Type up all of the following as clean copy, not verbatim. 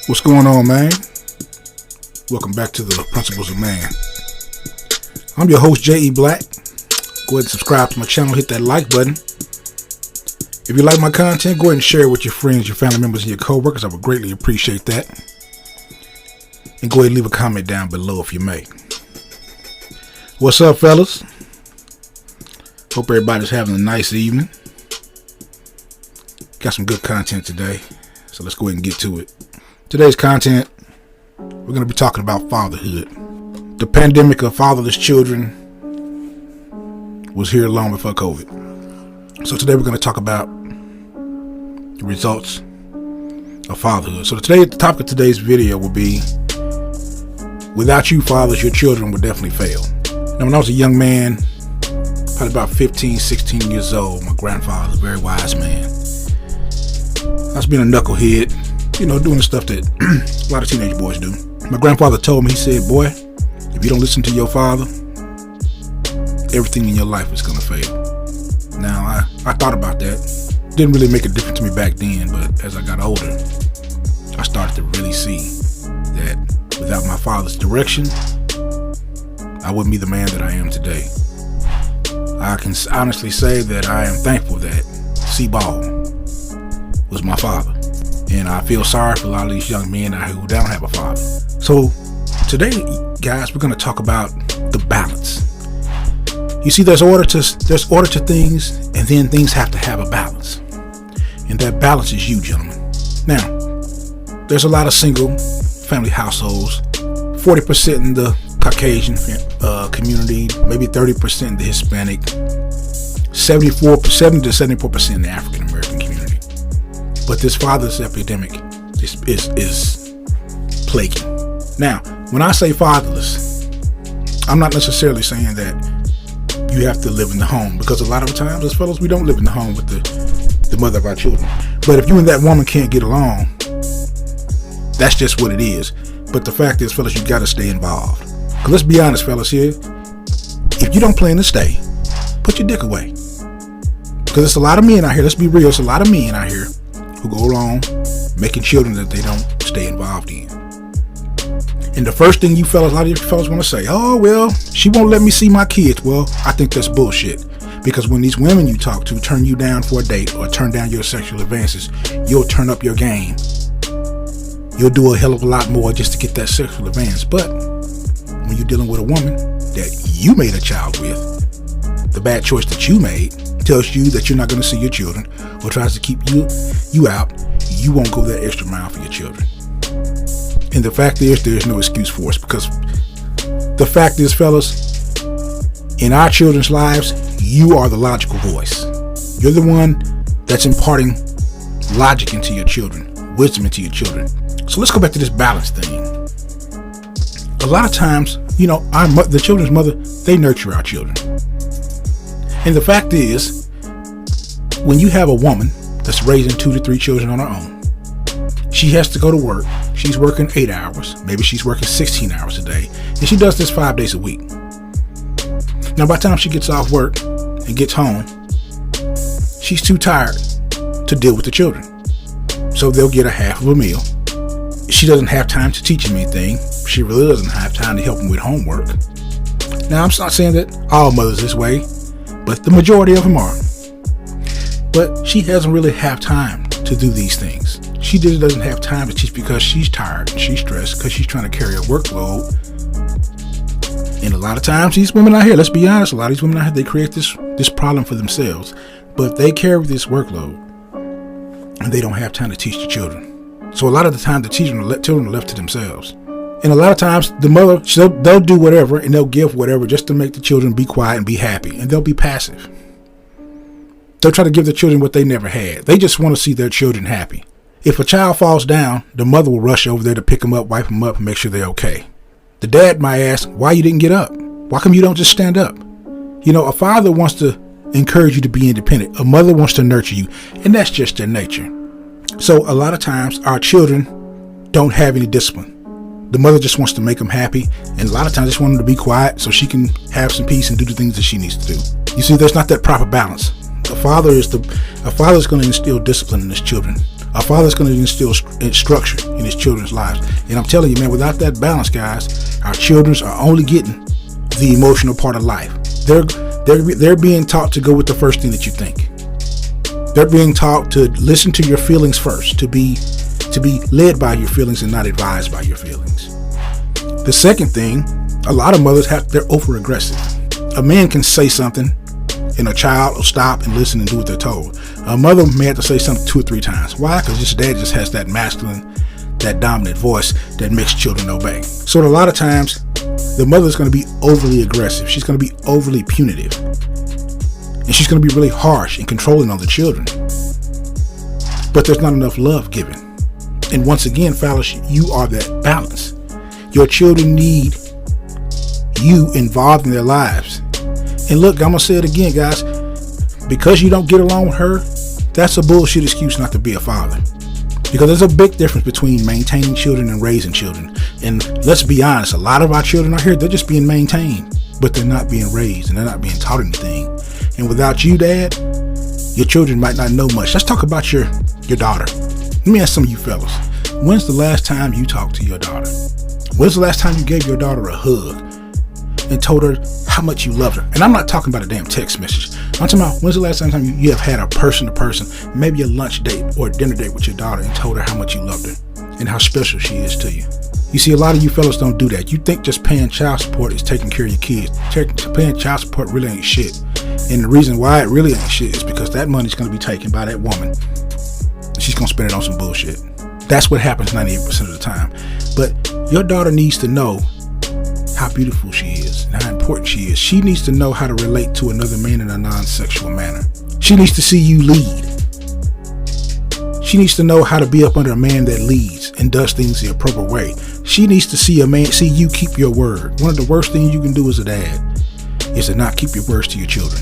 What's going on, man? Welcome back to the Principles of Man. I'm your host, J.E. Black. Go ahead and subscribe to my channel. Hit that like button. If you like my content, go ahead and share it with your friends, your family members, and your co-workers. I would greatly appreciate that. And go ahead and leave a comment down below if you may. What's up, fellas? Hope everybody's having a nice evening. Got some good content today, so let's go ahead and get to it. Today's content, we're going to be talking about fatherhood. The pandemic of fatherless children was here long before COVID. So today we're going to talk about the results of fatherhood. So today, the topic of today's video will be, without you fathers, your children will definitely fail. Now, when I was a young man, probably about 15, 16 years old, my grandfather was a very wise man. I was being a knucklehead, doing the stuff that a lot of teenage boys do. My grandfather told me, he said, boy, if you don't listen to your father, everything in your life is going to fail. Now, I thought about that. Didn't really make a difference to me back then, but as I got older, I started to really see that without my father's direction, I wouldn't be the man that I am today. I can honestly say that I am thankful that C-Ball was my father. And I feel sorry for a lot of these young men out here who don't have a father. So today, guys, we're going to talk about the balance. You see, there's order to things, and then things have to have a balance. And that balance is you, gentlemen. Now, there's a lot of single family households, 40% in the Caucasian community, maybe 30% in the Hispanic, 70 to 74% in the African American community. But this fatherless epidemic is plaguing. Now, when I say fatherless, I'm not necessarily saying that you have to live in the home, because a lot of times as fellas, we don't live in the home with the mother of our children. But if you and that woman can't get along, that's just what it is. But the fact is, fellas, you got to stay involved. Because let's be honest, fellas, here, if you don't plan to stay, put your dick away. Because it's a lot of men out here, let's be real, it's a lot of men out here who go along making children that they don't stay involved in. And the first thing a lot of you fellas want to say, oh, well, she won't let me see my kids. Well, I think that's bullshit. Because when these women you talk to turn you down for a date or turn down your sexual advances, you'll turn up your game. You'll do a hell of a lot more just to get that sexual advance. But when you're dealing with a woman that you made a child with, the bad choice that you made tells you that you're not going to see your children, or tries to keep you out, you won't go that extra mile for your children. And the fact is, there's no excuse for us, because the fact is, fellas, in our children's lives, you are the logical voice. You're the one that's imparting logic into your children, wisdom into your children. So let's go back to this balance thing. A lot of times, the children's mother, they nurture our children. And the fact is, when you have a woman that's raising 2 to 3 children on her own, she has to go to work. She's working 8 hours. Maybe she's working 16 hours a day. And she does this 5 days a week. Now, by the time she gets off work and gets home, she's too tired to deal with the children. So they'll get a half of a meal. She doesn't have time to teach them anything. She really doesn't have time to help them with homework. Now, I'm not saying that all mothers this way, but the majority of them are. But she doesn't really have time to do these things. She just doesn't have time to teach because she's tired and she's stressed because she's trying to carry a workload. And a lot of times these women out here, let's be honest, a lot of these women out here, they create this problem for themselves. But they carry this workload and they don't have time to teach the children. So a lot of the time the children are left to themselves. And a lot of times the mother, they'll do whatever and they'll give whatever just to make the children be quiet and be happy. And they'll be passive. They'll try to give the children what they never had. They just want to see their children happy. If a child falls down, the mother will rush over there to pick them up, wipe them up, and make sure they're okay. The dad might ask, why you didn't get up? Why come you don't just stand up? A father wants to encourage you to be independent. A mother wants to nurture you. And that's just their nature. So a lot of times our children don't have any discipline. The mother just wants to make them happy. And a lot of times just want them to be quiet so she can have some peace and do the things that she needs to do. You see, there's not that proper balance. A father is going to instill discipline in his children. A father's going to instill structure in his children's lives. And I'm telling you, man, without that balance, guys, our children are only getting the emotional part of life. They're being taught to go with the first thing that you think. They're being taught to listen to your feelings first, to be led by your feelings and not advised by your feelings. The second thing, a lot of mothers they're over aggressive. A man can say something and a child will stop and listen and do what they're told. A mother may have to say something 2 or 3 times. Why? Because his dad just has that masculine, that dominant voice that makes children obey. So a lot of times, the mother's going to be overly aggressive. She's going to be overly punitive. And she's going to be really harsh and controlling on the children. But there's not enough love given. And once again, fellas, you are that balance. Your children need you involved in their lives. And look, I'm going to say it again, guys. Because you don't get along with her, that's a bullshit excuse not to be a father. Because there's a big difference between maintaining children and raising children. And let's be honest, a lot of our children are here, they're just being maintained, but they're not being raised and they're not being taught anything. And without you, Dad, your children might not know much. Let's talk about your daughter. Let me ask some of you fellas. When's the last time you talked to your daughter? When's the last time you gave your daughter a hug and told her how much you loved her? And I'm not talking about a damn text message. I'm talking about when's the last time you have had a person-to-person, maybe a lunch date or a dinner date with your daughter and told her how much you loved her and how special she is to you. You see, a lot of you fellas don't do that. You think just paying child support is taking care of your kids. Paying child support really ain't shit. And the reason why it really ain't shit is because that money's going to be taken by that woman. She's going to spend it on some bullshit. That's what happens 98% of the time. But your daughter needs to know how beautiful she is and how important she is. She needs to know how to relate to another man in a non-sexual manner. She needs to see you lead. She needs to know how to be up under a man that leads and does things the appropriate way. She needs to see you keep your word. One of the worst things you can do as a dad is to not keep your words to your children.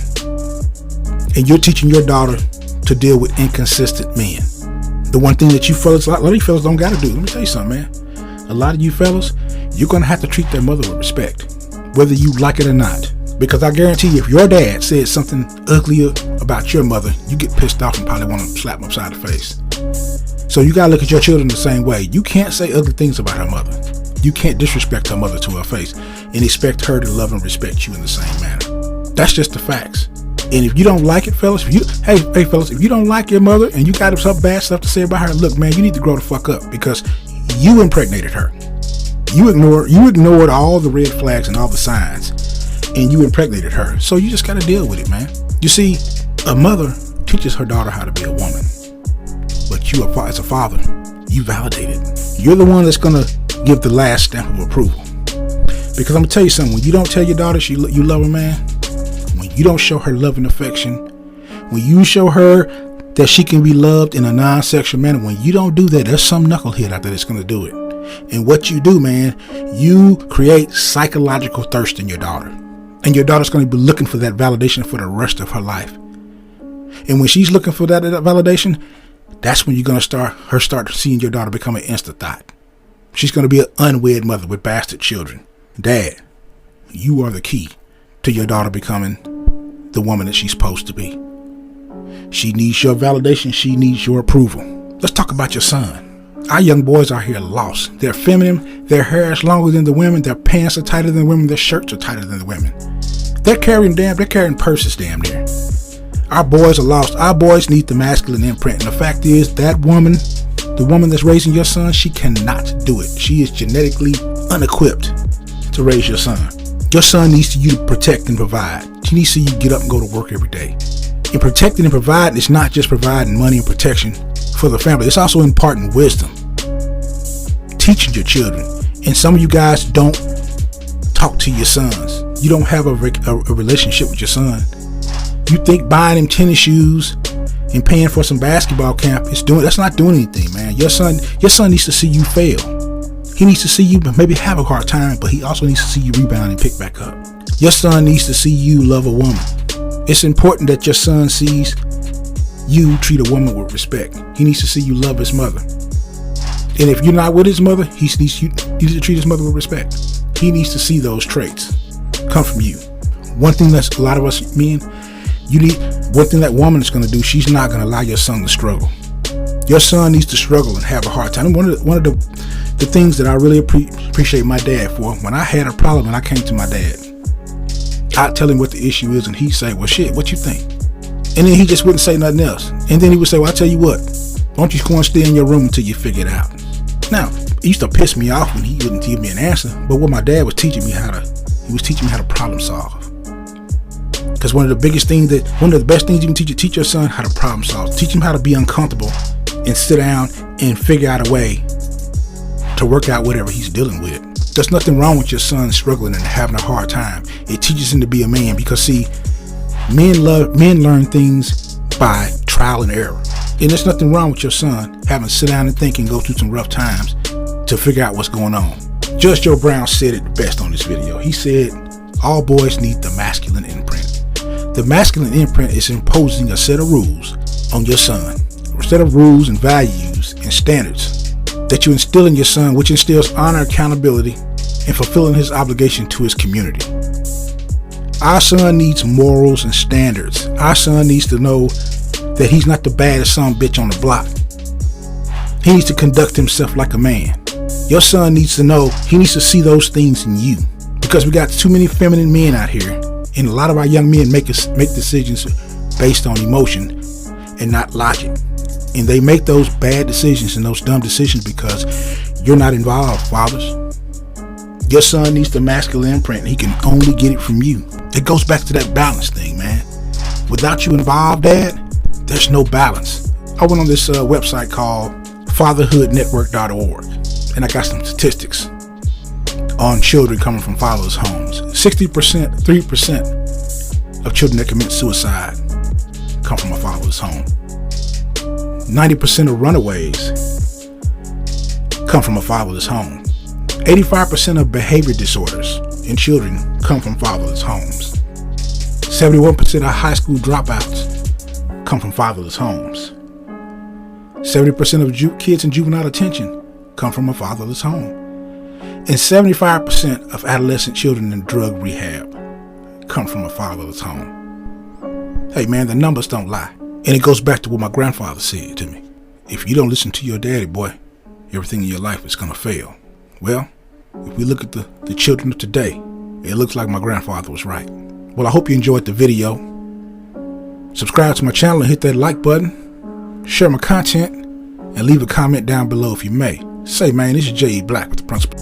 And you're teaching your daughter to deal with inconsistent men. The one thing that you fellas, a lot of you fellas don't got to do. Let me tell you something, man. A lot of you fellas, you're going to have to treat their mother with respect, whether you like it or not. Because I guarantee you, if your dad said something ugly about your mother, you get pissed off and probably want to slap him upside the face. So you got to look at your children the same way. You can't say ugly things about her mother. You can't disrespect her mother to her face and expect her to love and respect you in the same manner. That's just the facts. And if you don't like it, fellas, hey fellas, if you don't like your mother and you got some bad stuff to say about her, look, man, you need to grow the fuck up because you impregnated her. You ignored all the red flags and all the signs, and you impregnated her. So you just got to deal with it, man. You see, a mother teaches her daughter how to be a woman, but you, as a father, you validate it. You're the one that's gonna give the last stamp of approval. Because I'm gonna tell you something. When you don't tell your daughter you love her, man, when you don't show her love and affection, when you show her that she can be loved in a non-sexual manner, when you don't do that, there's some knucklehead out there that's gonna do it. And what you do, man, you create psychological thirst in your daughter. And your daughter's going to be looking for that validation for the rest of her life. And when she's looking for that validation, that's when you're going to start seeing your daughter become an instant thought. She's going to be an unwed mother with bastard children. Dad, you are the key to your daughter becoming the woman that she's supposed to be. She needs your validation. She needs your approval. Let's talk about your son. Our young boys are here lost. They're feminine. Their hair is longer than the women. Their pants are tighter than the women. Their shirts are tighter than the women. They're carrying purses damn near. Our boys are lost. Our boys need the masculine imprint. And the fact is, that woman, the woman that's raising your son, she cannot do it. She is genetically unequipped to raise your son. Your son needs you to protect and provide. He needs to see you get up and go to work every day. And protecting and providing is not just providing money and protection for the family. It's also imparting wisdom, teaching your children. And some of you guys don't talk to your sons. You don't have a relationship with your son. You think buying him tennis shoes and paying for some basketball camp that's not doing anything, man. Your son needs to see you fail. He needs to see you maybe have a hard time, but he also needs to see you rebound and pick back up. Your son needs to see you love a woman. It's important that your son sees you treat a woman with respect. He needs to see you love his mother. And if you're not with his mother, you need to treat his mother with respect. He needs to see those traits come from you. One thing that's a lot of us men, one thing that woman is going to do, she's not going to allow your son to struggle. Your son needs to struggle and have a hard time. One of the things that I really appreciate my dad for, when I had a problem and I came to my dad, I'd tell him what the issue is, and he'd say, well, shit, what you think? And then he just wouldn't say nothing else. And then he would say, well, I tell you what, why don't you go and stay in your room until you figure it out? Now, it used to piss me off when he wouldn't give me an answer, but what my dad was teaching me how to problem solve. Because one of the best things you can teach your son how to problem solve. Teach him how to be uncomfortable and sit down and figure out a way to work out whatever he's dealing with. There's nothing wrong with your son struggling and having a hard time. It teaches him to be a man, because see, men learn things by trial and error. And there's nothing wrong with your son having to sit down and think and go through some rough times to figure out what's going on. Judge Joe Brown said it the best on this video. He said, all boys need the masculine imprint. The masculine imprint is imposing a set of rules on your son, a set of rules and values and standards that you instill in your son, which instills honor, accountability, and fulfilling his obligation to his community. Our son needs morals and standards. Our son needs to know that he's not the baddest son bitch on the block. He needs to conduct himself like a man. Your son needs to know, he needs to see those things in you, because we got too many feminine men out here. And a lot of our young men make decisions based on emotion and not logic. And they make those bad decisions and those dumb decisions because you're not involved, fathers. Your son needs the masculine imprint, and he can only get it from you. It goes back to that balance thing, man. Without you involved, Dad, there's no balance. I went on this website called fatherhoodnetwork.org, and I got some statistics on children coming from fatherless homes. 3% of children that commit suicide come from a fatherless home. 90% of runaways come from a fatherless home. 85% of behavior disorders in children come from fatherless homes. 71% of high school dropouts come from fatherless homes. 70% of kids in juvenile detention come from a fatherless home. And 75% of adolescent children in drug rehab come from a fatherless home. Hey man, the numbers don't lie. And it goes back to what my grandfather said to me. If you don't listen to your daddy, boy, everything in your life is going to fail. Well, if we look at the children of today, it looks like my grandfather was right. Well, I hope you enjoyed the video. Subscribe to my channel and hit that like button. Share my content and leave a comment down below if you may. Say, man, this is J.E. Black with the Principal.